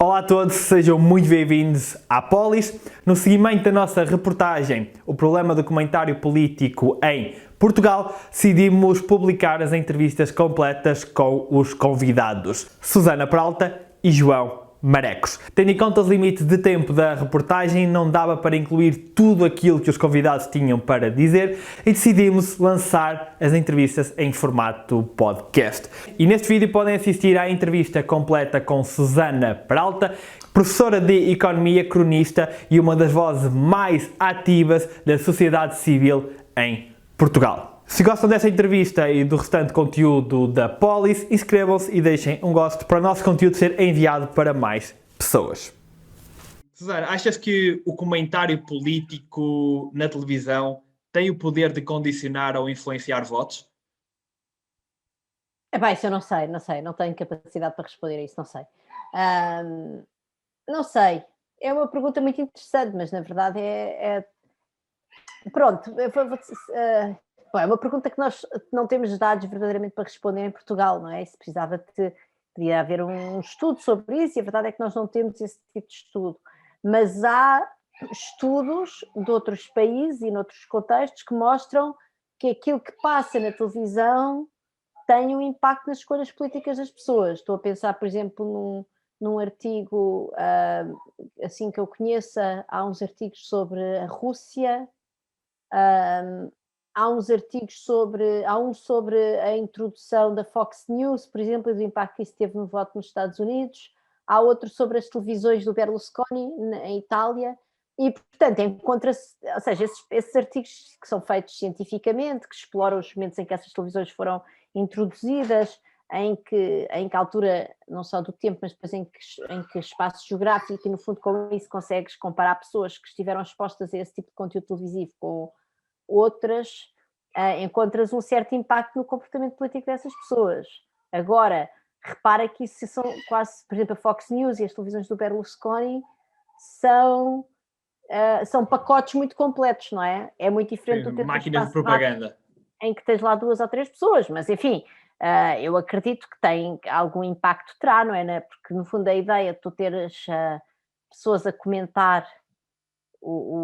Olá a todos, sejam muito bem-vindos à Polis. No seguimento da nossa reportagem, o problema do comentário político em Portugal, decidimos publicar as entrevistas completas com os convidados Susana Peralta e João Marecos. Tendo em conta os limites de tempo da reportagem, não dava para incluir tudo aquilo que os convidados tinham para dizer e decidimos lançar as entrevistas em formato podcast. E neste vídeo podem assistir à entrevista completa com Susana Peralta, professora de Economia, cronista e uma das vozes mais ativas da sociedade civil em Portugal. Se gostam desta entrevista e do restante conteúdo da Polis, inscrevam-se e deixem um gosto para o nosso conteúdo ser enviado para mais pessoas. Susana, achas que o comentário político na televisão tem o poder de condicionar ou influenciar votos? Isso eu não sei, não tenho capacidade para responder a isso, não sei. Não sei, é uma pergunta muito interessante, mas na verdade Pronto, é uma pergunta que nós não temos dados verdadeiramente para responder em Portugal, não é? Se podia haver um estudo sobre isso, e a verdade é que nós não temos esse tipo de estudo. Mas há estudos de outros países e noutros contextos que mostram que aquilo que passa na televisão tem um impacto nas escolhas políticas das pessoas. Estou a pensar, por exemplo, num artigo, assim que eu conheça, há uns artigos sobre a Rússia, há uns artigos há um sobre a introdução da Fox News, por exemplo, e do impacto que isso teve no voto nos Estados Unidos. Há outro sobre as televisões do Berlusconi, em Itália. E, portanto, encontra-se, ou seja, esses artigos que são feitos cientificamente, que exploram os momentos em que essas televisões foram introduzidas, em que altura, não só do tempo, mas depois em que espaço geográfico, e no fundo com isso consegues comparar pessoas que estiveram expostas a esse tipo de conteúdo televisivo com outras, encontras um certo impacto no comportamento político dessas pessoas. Agora, repara que isso são quase, por exemplo, a Fox News e as televisões do Berlusconi são pacotes muito completos, não é? É muito diferente do tempo máquinas de propaganda em que tens lá 2 ou 3 pessoas, mas enfim, eu acredito que tem algum impacto, terá, não é? Porque no fundo a ideia de tu teres pessoas a comentar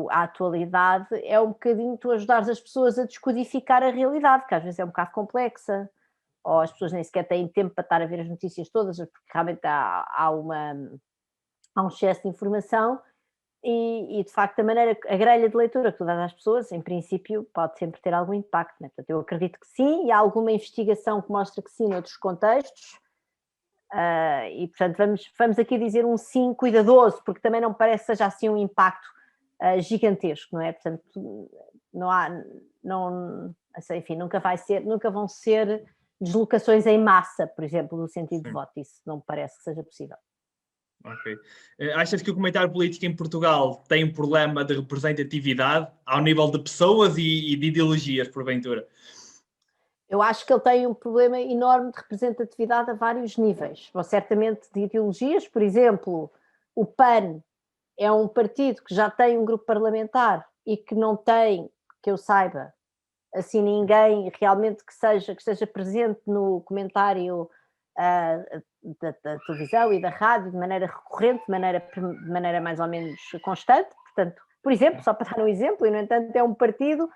a atualidade é um bocadinho tu ajudares as pessoas a descodificar a realidade, que às vezes é um bocado complexa, ou as pessoas nem sequer têm tempo para estar a ver as notícias todas, porque realmente há um excesso de informação. E de facto a grelha de leitura que tu dás às pessoas, em princípio, pode sempre ter algum impacto, né? Portanto, eu acredito que sim, e há alguma investigação que mostra que sim noutros contextos, e portanto vamos aqui dizer um sim cuidadoso, porque também não parece que seja assim um impacto gigantesco, não é? Portanto, enfim, nunca vão ser deslocações em massa, por exemplo, no sentido de voto, isso não me parece que seja possível. Ok. Achas que o comentário político em Portugal tem um problema de representatividade ao nível de pessoas e de ideologias, porventura? Eu acho que ele tem um problema enorme de representatividade a vários níveis. Bom, certamente de ideologias, por exemplo, o PAN é um partido que já tem um grupo parlamentar e que não tem, que eu saiba, assim ninguém realmente que esteja presente no comentário da televisão e da rádio de maneira recorrente, de maneira mais ou menos constante. Portanto, por exemplo, só para dar um exemplo, e no entanto é um partido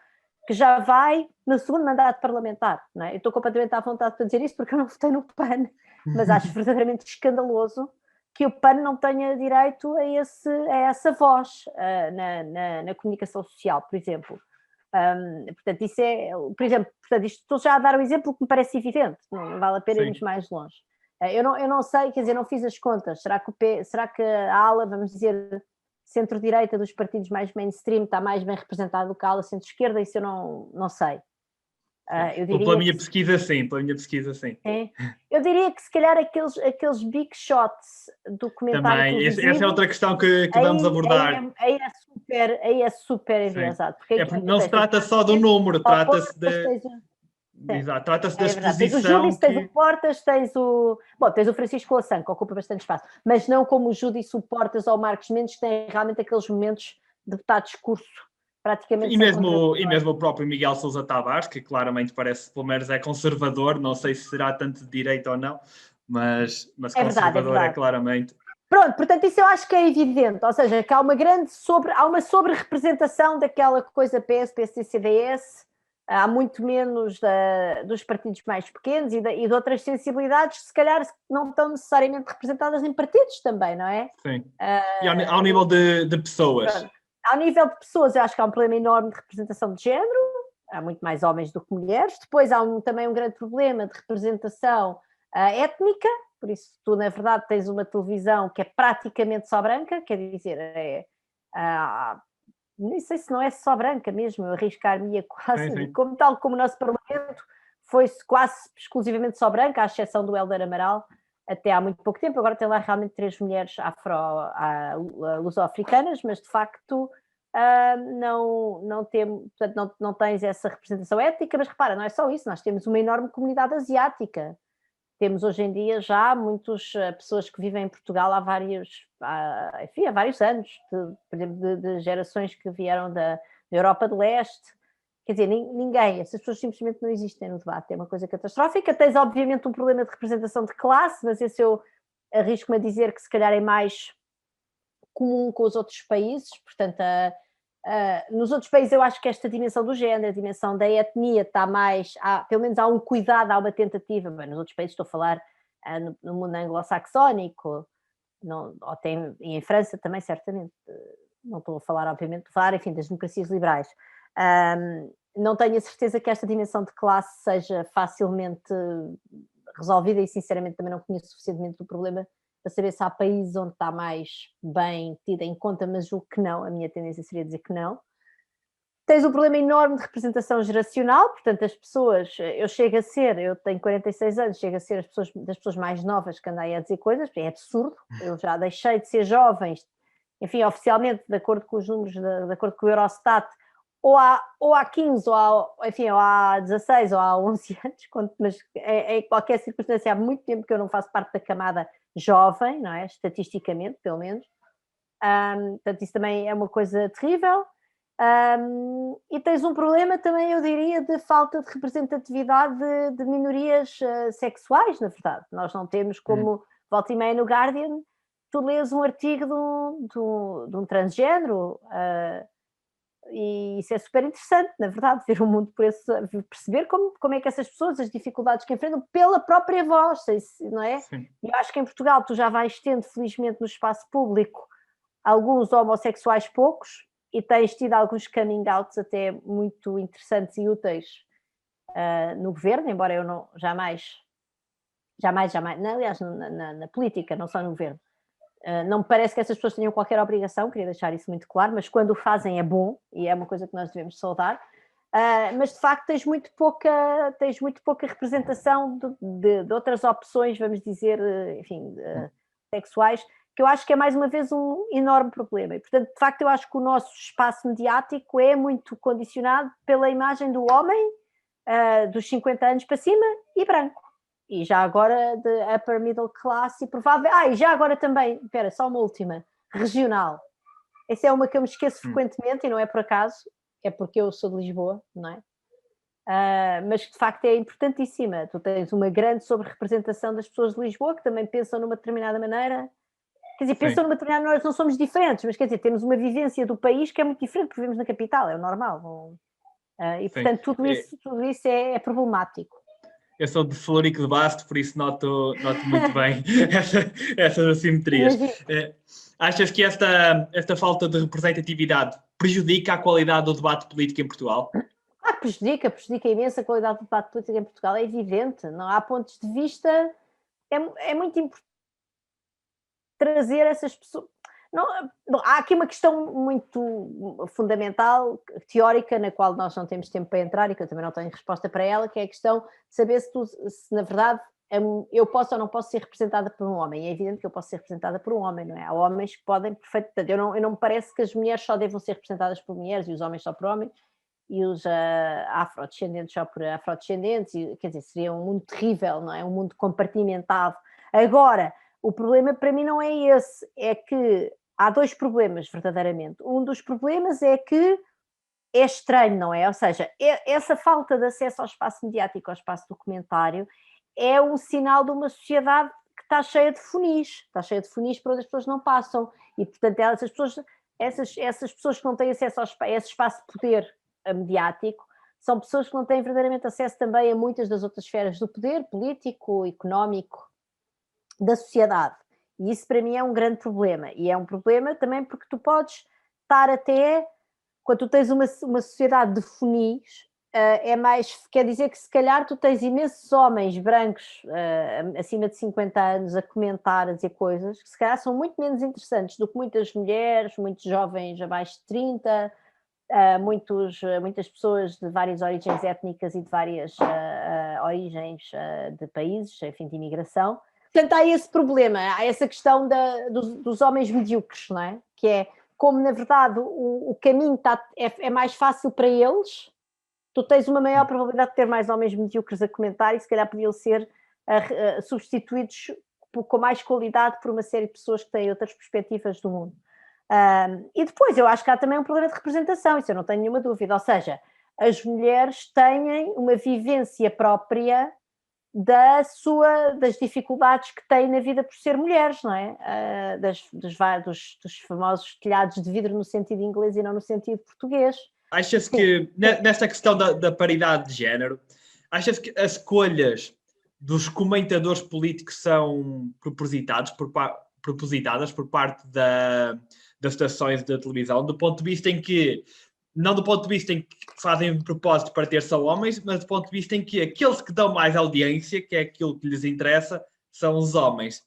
que já vai no segundo mandato parlamentar, não é? Eu estou completamente à vontade para dizer isso porque eu não votei no PAN, mas acho verdadeiramente escandaloso que o PAN não tenha direito a essa voz na comunicação social, por exemplo. Portanto, isso é, por exemplo, isto estou já a dar um exemplo que me parece evidente, não vale a pena irmos mais longe. Eu não sei, quer dizer, não fiz as contas, será que a ala, vamos dizer, centro-direita dos partidos mais mainstream está mais bem representada do que a ala centro-esquerda? Isso eu não sei. Pela minha pesquisa, sim. É? Eu diria que se calhar aqueles big shots do comentário também, televisivo, essa é outra questão que vamos abordar. Aí é super enviesado. Porque não se trata só do número, trata-se de... Exato, trata-se da exposição. Tens o Júdice, tens o Portas, tens o Francisco Louçã, que ocupa bastante espaço, mas não como o Júdice, o Portas ou o Marcos Mendes, que têm realmente aqueles momentos de botar discurso praticamente e mesmo o próprio Miguel Sousa Tavares, que claramente parece, pelo menos é conservador, não sei se será tanto de direita ou não, mas conservador é claramente. Pronto, portanto, isso eu acho que é evidente, ou seja, que há uma sobre-representação daquela coisa PS, PSD, CDS, há muito menos dos partidos mais pequenos e de outras sensibilidades que se calhar não estão necessariamente representadas em partidos também, não é? Sim. E ao nível de pessoas? Pronto. Ao nível de pessoas, eu acho que há um problema enorme de representação de género, há muito mais homens do que mulheres. Depois há também um grande problema de representação étnica, por isso tu, na verdade, tens uma televisão que é praticamente só branca, quer dizer, nem sei se não é só branca mesmo, eu arriscar-me quase, Sim. tal como o nosso Parlamento foi quase exclusivamente só branca, à exceção do Hélder Amaral, até há muito pouco tempo. Agora tem lá realmente 3 mulheres luso-africanas, mas de facto portanto, não tens essa representação étnica. Mas repara, não é só isso, nós temos uma enorme comunidade asiática. Temos hoje em dia já muitas pessoas que vivem em Portugal há vários anos, por exemplo, de gerações que vieram da Europa do Leste. Quer dizer, ninguém, essas pessoas simplesmente não existem no debate, é uma coisa catastrófica. Tens, obviamente, um problema de representação de classe, mas esse eu arrisco-me a dizer que se calhar é mais comum com os outros países, portanto, nos outros países eu acho que esta dimensão do género, a dimensão da etnia está mais, pelo menos há um cuidado, há uma tentativa, mas nos outros países estou a falar no mundo anglo-saxónico, e em França também certamente, não estou a falar obviamente, enfim, das democracias liberais. Não tenho a certeza que esta dimensão de classe seja facilmente resolvida e sinceramente também não conheço suficientemente do problema para saber se há países onde está mais bem tida em conta, mas julgo que não, a minha tendência seria dizer que não. Tens um problema enorme de representação geracional, portanto as pessoas, eu tenho 46 anos, chego a ser das pessoas mais novas que andam a dizer coisas, é absurdo, eu já deixei de ser jovem, enfim, oficialmente, de acordo com os números, de acordo com o Eurostat, ou há 15, ou há 16, ou há 11 anos, mas em qualquer circunstância há muito tempo que eu não faço parte da camada jovem, não é? Estatisticamente, pelo menos. Portanto, isso também é uma coisa terrível. E tens um problema também, eu diria, de falta de representatividade de minorias sexuais, na verdade. Nós não temos como, volta e meia no Guardian, tu lês um artigo de um transgénero, e isso é super interessante, na verdade, ver o mundo perceber como é que essas pessoas, as dificuldades que enfrentam pela própria voz, não é? Sim. E eu acho que em Portugal tu já vais tendo, felizmente, no espaço público, alguns homossexuais poucos, e tens tido alguns coming outs até muito interessantes e úteis no governo, embora eu não jamais, aliás, na política, não só no governo. Não me parece que essas pessoas tenham qualquer obrigação, queria deixar isso muito claro, mas quando o fazem é bom e é uma coisa que nós devemos saudar. Mas de facto tens muito pouca representação de outras opções, vamos dizer, enfim, sexuais, que eu acho que é mais uma vez um enorme problema. E portanto, de facto, eu acho que o nosso espaço mediático é muito condicionado pela imagem do homem dos 50 anos para cima e branco. E já agora de upper middle class e provável. E já agora também, espera, só uma última, regional. Essa é uma que eu me esqueço frequentemente e não é por acaso, é porque eu sou de Lisboa, não é? Mas que de facto é importantíssima. Tu tens uma grande sobre-representação das pessoas de Lisboa que também pensam numa determinada maneira. Quer dizer, pensam numa determinada maneira, nós não somos diferentes, mas quer dizer, temos uma vivência do país que é muito diferente, porque vivemos na capital, é o normal. E portanto, tudo isso é problemático. Eu sou de Florico de Basto, por isso noto muito bem essas assimetrias. Achas que esta falta de representatividade prejudica a qualidade do debate político em Portugal? Prejudica imenso a qualidade do debate político em Portugal, é evidente. Não há pontos de vista. É muito importante trazer essas pessoas. Não, há aqui uma questão muito fundamental, teórica, na qual nós não temos tempo para entrar e que eu também não tenho resposta para ela, que é a questão de saber se na verdade eu posso ou não posso ser representada por um homem. É evidente que eu posso ser representada por um homem, não é? Há homens que podem perfeitamente. Eu não me parece que as mulheres só devam ser representadas por mulheres e os homens só por homens e os afrodescendentes só por afrodescendentes. Quer dizer, seria um mundo terrível, não é? Um mundo compartimentado. Agora, o problema para mim não é esse, é que há 2 problemas, verdadeiramente. Um dos problemas é que é estranho, não é? Ou seja, essa falta de acesso ao espaço mediático, ao espaço documentário, é um sinal de uma sociedade que está cheia de funis para onde as pessoas não passam. E, portanto, essas pessoas que não têm acesso a esse espaço de poder mediático são pessoas que não têm verdadeiramente acesso também a muitas das outras esferas do poder político, económico, da sociedade. E isso para mim é um grande problema. E é um problema também porque tu podes estar até, quando tu tens uma sociedade de funis, é mais, quer dizer que se calhar tu tens imensos homens brancos acima de 50 anos a comentar, a dizer coisas que se calhar são muito menos interessantes do que muitas mulheres, muitos jovens abaixo de 30, muitas pessoas de várias origens étnicas e de várias origens de países, enfim, de imigração. Portanto, há esse problema, há essa questão dos homens medíocres, não é? Que é como, na verdade, o caminho é mais fácil para eles, tu tens uma maior probabilidade de ter mais homens medíocres a comentar e se calhar podiam ser substituídos com mais qualidade por uma série de pessoas que têm outras perspectivas do mundo. E depois, eu acho que há também um problema de representação, isso eu não tenho nenhuma dúvida, ou seja, as mulheres têm uma vivência própria das dificuldades que têm na vida por ser mulheres, não é? Dos famosos telhados de vidro no sentido inglês e não no sentido português. Achas que, nesta questão da paridade de género, achas que as escolhas dos comentadores políticos são propositadas por parte das estações de televisão, do ponto de vista em que, não do ponto de vista em que fazem um propósito para ter só homens, mas do ponto de vista em que aqueles que dão mais audiência, que é aquilo que lhes interessa, são os homens?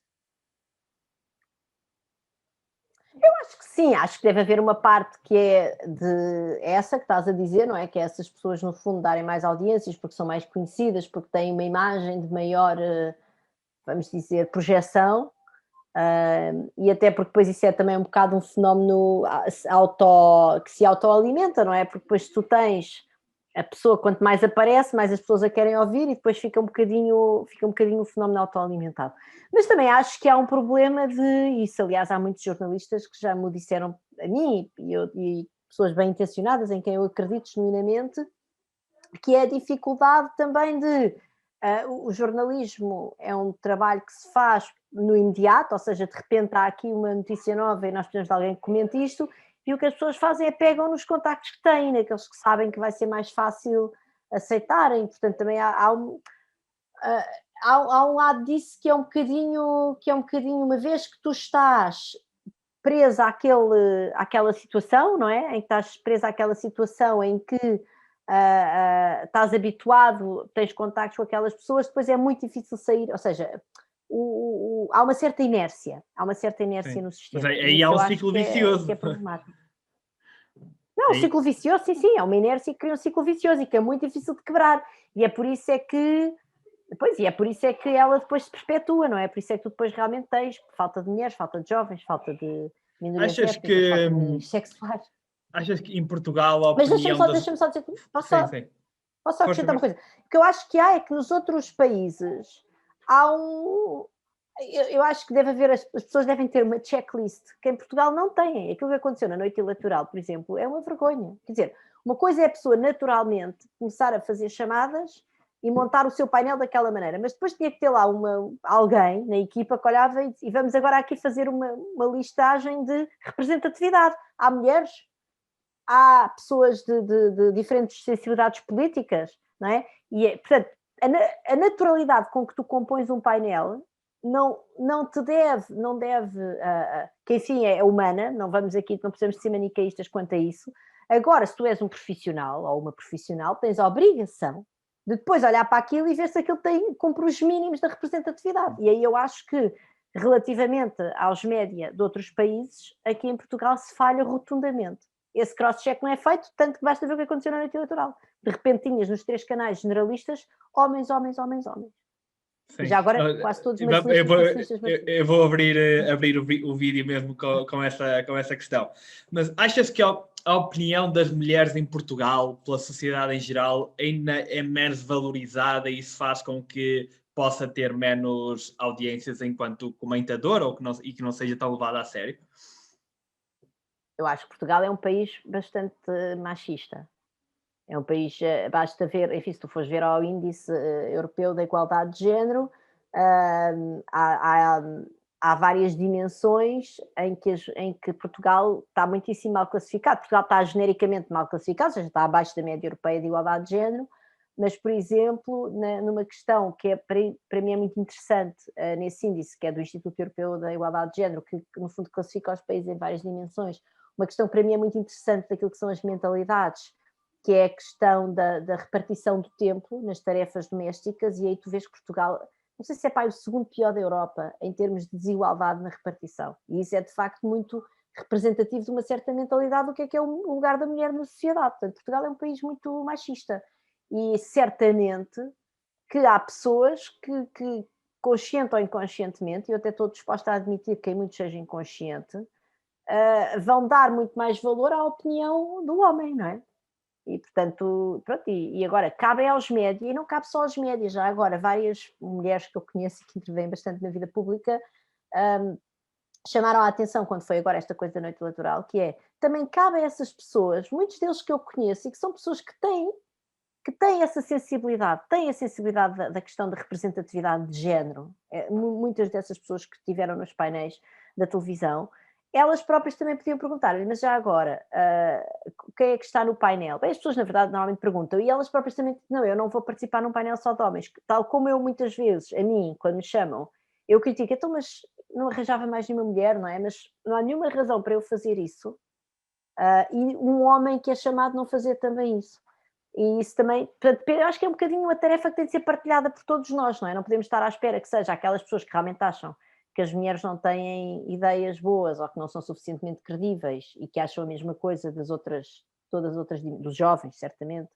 Eu acho que sim, acho que deve haver uma parte que é de essa que estás a dizer, não é? Que é essas pessoas, no fundo, darem mais audiências porque são mais conhecidas, porque têm uma imagem de maior, vamos dizer, projeção, e até porque depois isso é também um bocado um fenómeno que se autoalimenta, não é? Porque depois tu tens a pessoa, quanto mais aparece, mais as pessoas a querem ouvir e depois fica um bocadinho o fenómeno autoalimentado. Mas também acho que há um problema isso, aliás, há muitos jornalistas que já me disseram a mim e pessoas bem intencionadas, em quem eu acredito genuinamente, que é a dificuldade também o jornalismo é um trabalho que se faz no imediato, ou seja, de repente há aqui uma notícia nova e nós precisamos de alguém que comente isto, e o que as pessoas fazem é pegam nos contactos que têm, naqueles que sabem que vai ser mais fácil aceitarem, portanto também há um lado disso que é um bocadinho, uma vez que tu estás presa àquela situação, não é? Em que estás presa àquela situação em que estás habituado, tens contactos com aquelas pessoas, depois é muito difícil sair, ou seja, há uma certa inércia Sim. no sistema. Mas aí há um ciclo vicioso. Que é problemático. Não, um ciclo vicioso, sim, é uma inércia que cria um ciclo vicioso e que é muito difícil de quebrar. E é por isso que ela depois se perpetua, não é? Por isso é que tu depois realmente tens falta de mulheres, falta de jovens, falta de minorias étnicas, falta de minorias sexuais. Achas que em Portugal a Mas opinião deixa-me só dizer, posso só Força. acrescentar uma coisa? O que eu acho que há é que nos outros países há eu acho que deve haver, as pessoas devem ter uma checklist que em Portugal não têm. Aquilo que aconteceu na noite eleitoral, por exemplo, é uma vergonha. Quer dizer, uma coisa é a pessoa naturalmente começar a fazer chamadas e montar o seu painel daquela maneira, mas depois tinha que ter lá alguém na equipa que olhava e vamos agora aqui fazer uma listagem de representatividade. Há mulheres, há pessoas de diferentes sensibilidades políticas, não é? E, portanto, a naturalidade com que tu compões um painel não deve, que enfim é humana, não precisamos de ser manicaístas quanto a isso. Agora, se tu és um profissional ou uma profissional, tens a obrigação de depois olhar para aquilo e ver se aquilo cumpre os mínimos da representatividade. E aí eu acho que, relativamente aos média de outros países, aqui em Portugal se falha rotundamente. Esse cross-check não é feito, tanto que basta ver o que aconteceu na noite eleitoral. De repente tinhas nos 3 canais generalistas homens. Sim. Já agora quase todos marxistas. Eu vou abrir o vídeo mesmo com essa questão. Mas achas que a opinião das mulheres em Portugal, pela sociedade em geral, ainda é menos valorizada e isso faz com que possa ter menos audiências enquanto comentador e que não seja tão levada a sério? Eu acho que Portugal é um país bastante machista. É um país, basta ver, enfim, se tu fores ver ao índice europeu da igualdade de género, Há, há várias dimensões em que Portugal está muitíssimo mal classificado. Portugal está genericamente mal classificado, ou seja, está abaixo da média europeia de igualdade de género, mas, por exemplo, numa questão que para mim é muito interessante, nesse índice, que é do Instituto Europeu da Igualdade de Género, que no fundo classifica os países em várias dimensões, uma questão para mim é muito interessante daquilo que são as mentalidades, que é a questão da repartição do tempo nas tarefas domésticas, e aí tu vês que Portugal, não sei se é o segundo pior da Europa em termos de desigualdade na repartição, e isso é de facto muito representativo de uma certa mentalidade do que é o lugar da mulher na sociedade. Portanto, Portugal é um país muito machista, e certamente que há pessoas que consciente ou inconscientemente, e eu até estou disposta a admitir que em muitos seja inconsciente, vão dar muito mais valor à opinião do homem, não é? E, portanto, pronto, e agora cabe aos médias, e não cabe só aos médias, já agora várias mulheres que eu conheço e que intervêm bastante na vida pública chamaram a atenção quando foi agora esta coisa da noite eleitoral, que é, também cabe a essas pessoas, muitos deles que eu conheço e que são pessoas que têm essa sensibilidade, têm a sensibilidade da questão da representatividade de género. Muitas dessas pessoas que estiveram nos painéis da televisão, elas próprias também podiam perguntar, mas já agora, quem é que está no painel? Bem, as pessoas, na verdade, normalmente perguntam, e elas próprias também dizem, não, eu não vou participar num painel só de homens, tal como eu muitas vezes, a mim, quando me chamam, eu critico, então, mas não arranjava mais nenhuma mulher, não é? Mas não há nenhuma razão para eu fazer isso, e um homem que é chamado não fazer também isso. E isso também, portanto, eu acho que é um bocadinho uma tarefa que tem de ser partilhada por todos nós, não é? Não podemos estar à espera que seja aquelas pessoas que realmente acham que as mulheres não têm ideias boas ou que não são suficientemente credíveis e que acham a mesma coisa das outras, todas as outras, dos jovens, certamente,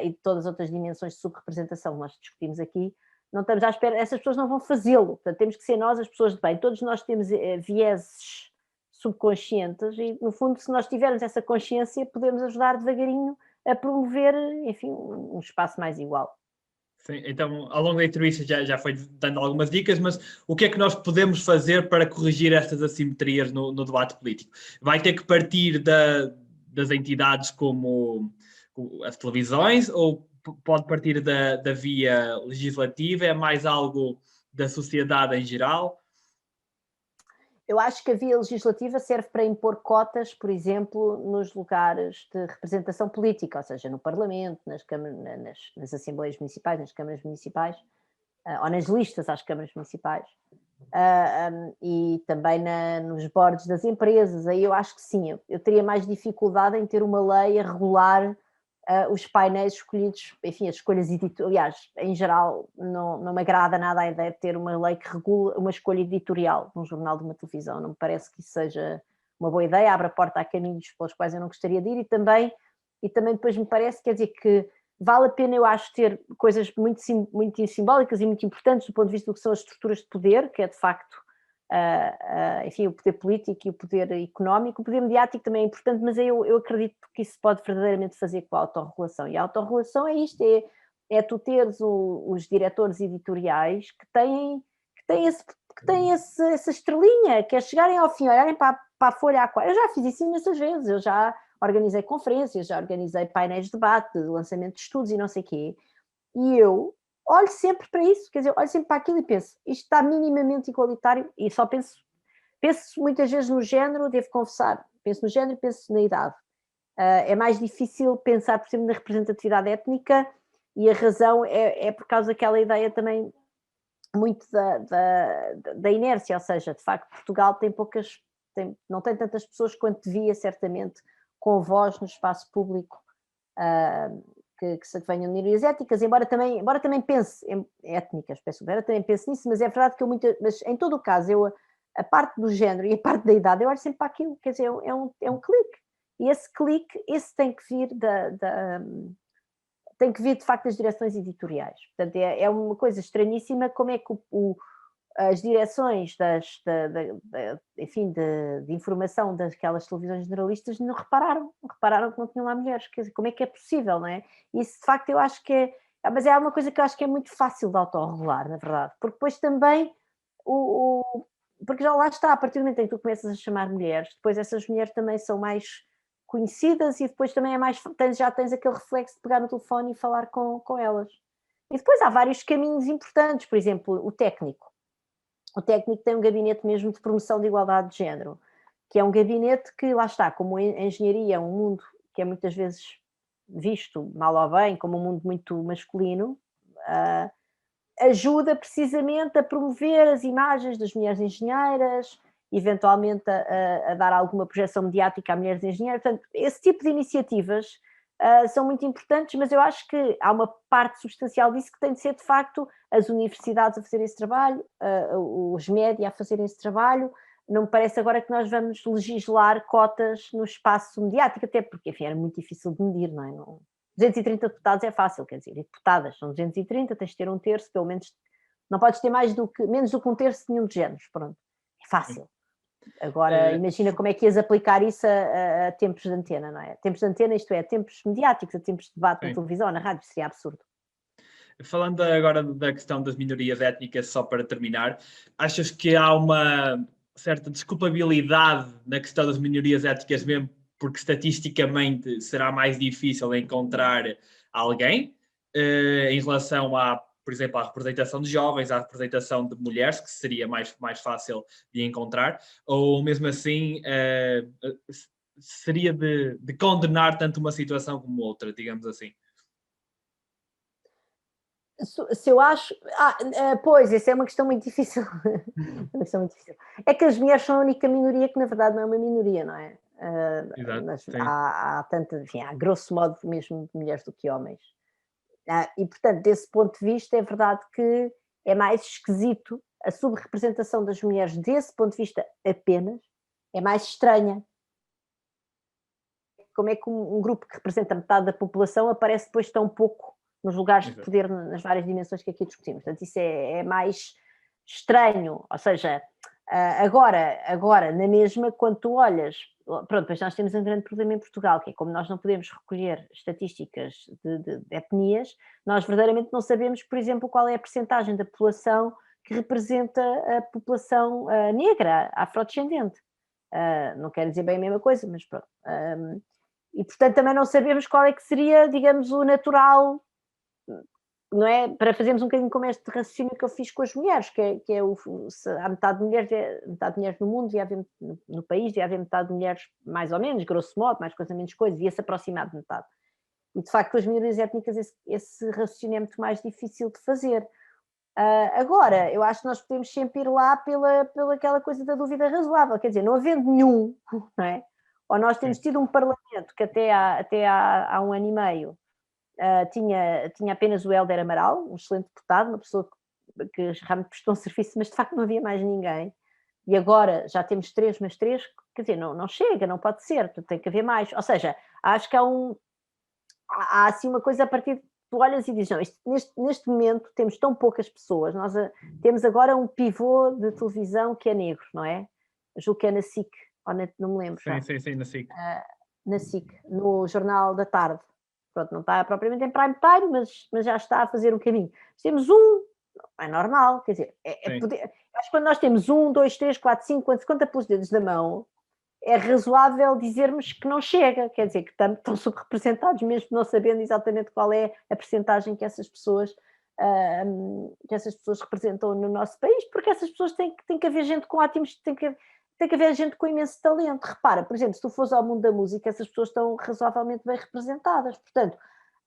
e de todas as outras dimensões de subrepresentação que nós discutimos aqui, não estamos à espera, essas pessoas não vão fazê-lo, portanto temos que ser nós as pessoas de bem, todos nós temos vieses subconscientes e no fundo se nós tivermos essa consciência podemos ajudar devagarinho a promover, enfim, um espaço mais igual. Sim, então, ao longo da entrevista já foi dando algumas dicas, mas o que é que nós podemos fazer para corrigir estas assimetrias no debate político? Vai ter que partir das entidades como as televisões ou pode partir da via legislativa? É mais algo da sociedade em geral? Eu acho que a via legislativa serve para impor cotas, por exemplo, nos lugares de representação política, ou seja, no Parlamento, nas Assembleias Municipais, nas câmaras municipais, ou nas listas às câmaras municipais, e também nos boards das empresas. Aí eu acho que sim, eu teria mais dificuldade em ter uma lei a regular os painéis escolhidos, enfim, as escolhas editoriais. Em geral, não me agrada nada a ideia de ter uma lei que regula uma escolha editorial de um jornal, de uma televisão. Não me parece que isso seja uma boa ideia, abre a porta a caminhos pelos quais eu não gostaria de ir, e também depois me parece, quer dizer, que vale a pena, eu acho, ter coisas muito simbólicas e muito importantes do ponto de vista do que são as estruturas de poder, que é de facto enfim, o poder político e o poder económico. O poder mediático também é importante, mas eu acredito que isso pode verdadeiramente fazer com a autorregulação. E a autorregulação é isto, é tu teres os diretores editoriais que têm essa estrelinha, que é chegarem ao fim, olharem para a folha A4. Eu já fiz isso imensas vezes, eu já organizei conferências, já organizei painéis de debate, de lançamento de estudos e não sei o quê, e eu olho sempre para isso, quer dizer, olho sempre para aquilo e penso, isto está minimamente igualitário, e só penso muitas vezes no género, devo confessar, penso no género e penso na idade. É mais difícil pensar, por exemplo, na representatividade étnica, e a razão é por causa daquela ideia também muito da inércia, ou seja, de facto Portugal não tem tantas pessoas quanto devia, certamente, com voz no espaço público, que venham de minorias étnicas, embora também pense em étnicas, embora também pense nisso, mas é verdade que mas em todo o caso, a parte do género e a parte da idade, eu olho sempre para aquilo, quer dizer, é um clique, e esse clique, tem que vir tem que vir de facto das direções editoriais. Portanto, é uma coisa estranhíssima como é que as direções enfim, de informação daquelas televisões generalistas não repararam que não tinham lá mulheres. Quer dizer, como é que é possível, não é? Isso de facto eu acho que mas é uma coisa que eu acho que é muito fácil de autorregular, na verdade, porque depois também porque já lá está, a partir do momento em que tu começas a chamar mulheres, depois essas mulheres também são mais conhecidas e depois também já tens aquele reflexo de pegar no telefone e falar com elas. E depois há vários caminhos importantes, por exemplo, o técnico. O técnico tem um gabinete mesmo de promoção de igualdade de género, que é um gabinete que, lá está, como a engenharia é um mundo que é muitas vezes visto, mal ou bem, como um mundo muito masculino, ajuda precisamente a promover as imagens das mulheres engenheiras, eventualmente a dar alguma projeção mediática a mulheres engenheiras. Portanto, esse tipo de iniciativas são muito importantes, mas eu acho que há uma parte substancial disso que tem de ser, de facto, as universidades a fazerem esse trabalho, os média a fazerem esse trabalho. Não me parece agora que nós vamos legislar cotas no espaço mediático, até porque, enfim, era muito difícil de medir, não é? Não, 230 deputados é fácil, quer dizer, e deputadas são 230, tens de ter um terço, pelo menos, não podes ter menos do que um terço de nenhum dos géneros, pronto, é fácil. Agora, imagina como é que ias aplicar isso a tempos de antena, não é? Tempos de antena, isto é, a tempos mediáticos, a tempos de debate na televisão, na rádio, seria absurdo. Falando agora da questão das minorias étnicas, só para terminar, achas que há uma certa desculpabilidade na questão das minorias étnicas mesmo porque estatisticamente será mais difícil encontrar alguém em relação por exemplo, à representação de jovens, à representação de mulheres, que seria mais fácil de encontrar, ou mesmo assim seria de condenar tanto uma situação como outra, digamos assim? Se eu acho. Pois, essa é uma questão muito difícil. Uma questão muito difícil. É que as mulheres são a única minoria que, na verdade, não é uma minoria, não é? Exato, Mas sim. há tanta, enfim, há grosso modo mesmo mulheres do que homens. E, portanto, desse ponto de vista, é verdade que é mais esquisito a subrepresentação das mulheres desse ponto de vista apenas, é mais estranha. Como é que um grupo que representa metade da população aparece depois tão pouco nos lugares de poder, nas várias dimensões que aqui discutimos? Portanto, isso é mais estranho. Ou seja, agora, na mesma, quando tu olhas, pronto, pois nós temos um grande problema em Portugal, que é como nós não podemos recolher estatísticas de etnias, nós verdadeiramente não sabemos, por exemplo, qual é a percentagem da população que representa a população negra, afrodescendente. Não quero dizer bem a mesma coisa, mas pronto. E, portanto, também não sabemos qual é que seria, digamos, o natural, não é? Para fazermos um bocadinho como este raciocínio que eu fiz com as mulheres, que é se há metade de mulheres no mundo, devia haver, no país, devia haver metade de mulheres, mais ou menos, grosso modo, mais coisa, menos coisa, devia se aproximar de metade. E, de facto, com as minorias étnicas esse raciocínio é muito mais difícil de fazer. Agora, eu acho que nós podemos sempre ir lá pela aquela coisa da dúvida razoável, quer dizer, não havendo nenhum, não é? Ou nós temos tido um parlamento que até há um ano e meio tinha apenas o Hélder Amaral, um excelente deputado, uma pessoa que realmente prestou um serviço, mas de facto não havia mais ninguém. E agora já temos 3, mas 3, quer dizer, não chega, não pode ser, tem que haver mais. Ou seja, acho que há assim uma coisa a partir de tu olhas e dizes, não, neste momento temos tão poucas pessoas, nós temos agora um pivô de televisão que é negro, não é? Julgo que é na SIC, ou não me lembro. Sim, na SIC. Na SIC, no Jornal da Tarde. Pronto, não está propriamente em prime time, mas já está a fazer um caminho. Temos é normal, quer dizer, acho que quando nós temos 1, 2, 3, 4, 5, quando se conta pelos dedos da mão, é razoável dizermos que não chega, quer dizer, que estão subrepresentados, mesmo não sabendo exatamente qual é a percentagem que essas pessoas representam no nosso país, porque essas pessoas têm que haver gente com ótimos, tem que haver gente com imenso talento. Repara, por exemplo, se tu fores ao mundo da música, essas pessoas estão razoavelmente bem representadas, portanto,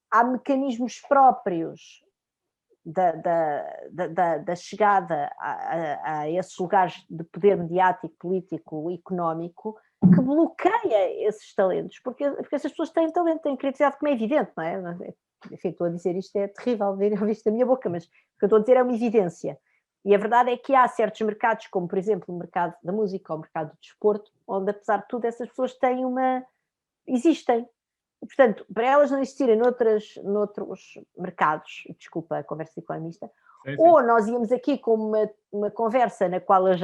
há mecanismos próprios da chegada a esses lugares de poder mediático, político, económico, que bloqueia esses talentos, porque essas pessoas têm talento, têm criatividade, como é evidente, não é? Enfim, estou a dizer isto, é terrível ouvir isto da minha boca, mas o que eu estou a dizer é uma evidência. E a verdade é que há certos mercados, como por exemplo o mercado da música ou o mercado do desporto, onde apesar de tudo essas pessoas existem. E, portanto, para elas não existirem noutros mercados, desculpa a conversa economista, sim. Ou nós íamos aqui com uma conversa na qual eu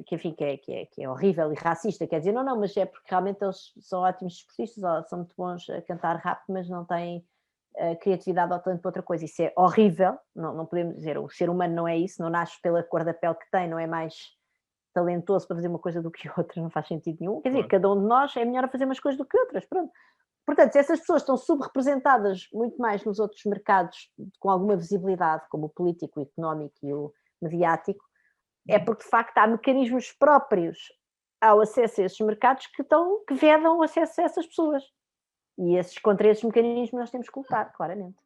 que é horrível e racista, quer dizer, não, mas é porque realmente eles são ótimos desportistas, ou são muito bons a cantar rap, mas não têm criatividade ou talento para outra coisa. Isso é horrível, não podemos dizer, o ser humano não é isso, não nasce pela cor da pele que tem, não é mais talentoso para fazer uma coisa do que outra, não faz sentido nenhum. Quer dizer, cada um de nós é melhor a fazer umas coisas do que outras, pronto. Portanto, se essas pessoas estão subrepresentadas muito mais nos outros mercados com alguma visibilidade, como o político, o económico e o mediático, é porque, de facto, há mecanismos próprios ao acesso a esses mercados que vedam o acesso a essas pessoas. E contra esses mecanismos nós temos que lutar, claramente.